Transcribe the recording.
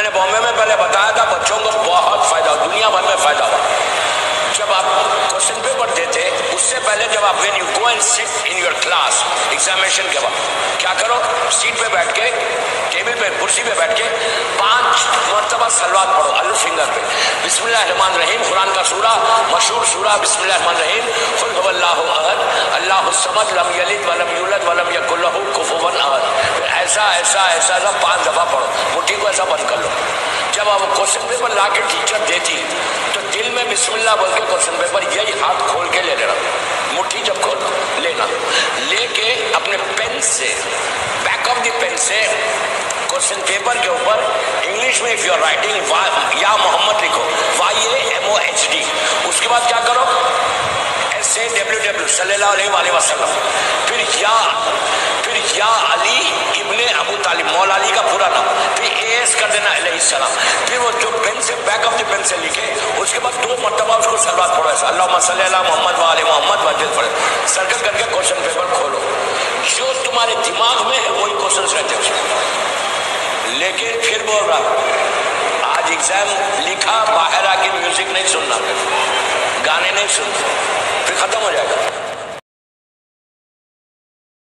نے بامبے میں پہلے بتایا تھا بچوں کو بہت فائدہ ہو، دنیا بھر میں فائدہ ہوا۔ جب آپ کوشچن پیپر دیتے اس سے پہلے جب آپ وین یو گو اینڈ سٹ ان یور کلاس ایگزامینیشن کے بعد کیا کرو، سیٹ پہ بیٹھ کے، ٹیبل پہ، کرسی پہ بیٹھ کے 5 مرتبہ صلوات پڑھو الف فنگر پہ۔ بسم اللہ الرحمن الرحیم، قرآن کا سورہ، مشہور سورہ بسم اللہ الرحمن الرحیم، قل هو اللہ احد اللہ الصمد لم یلد ولم یولد ولم یکن لہ کفوا احد۔ پھر ایسا ایسا ایسا ایسا 5 دفعہ پڑھو، مٹھی کو ایسا بند کر لو۔ جب آپ کوشچن پیپر لا کے ٹیچر دیتی تو دل میں بسم اللہ بول کے کوشچن پیپر یہی ہاتھ کھول کے لے لینا، مٹھی جب کھول لینا، لے کے اپنے پین سے، بیک آف دی پین سے کوشچن پیپر کے اوپر انگلش میں اف یو آر رائٹنگ یا محمد لکھو، YAMOHD۔ اس کے بعد کیا کرو، SAWW صلی اللہ علیہ وآلہ وسلم، پھر یا علی ابن ابو طالب، مولا علی کا پورا نام، پھر AS کر دینا علیہ السلام، پھر وہ جو پین سے بیک آف دی پین سے لکھے اس کے بعد 2 مرتبہ اس کو صلوات پڑھو ایسا، اللہم صلی علی محمد وآل محمد وجل پڑھے، سرکل کر کے کوشچن پیپر کھولو، جو تمہارے دماغ میں ہے وہی کوشچنس رہتے ہیں اس میں۔ لیکن پھر بول رہا آج ایگزام لکھا، باہر آ کے میوزک نہیں سننا، گانے نہیں سننا، پھر ختم ہو جائے گا۔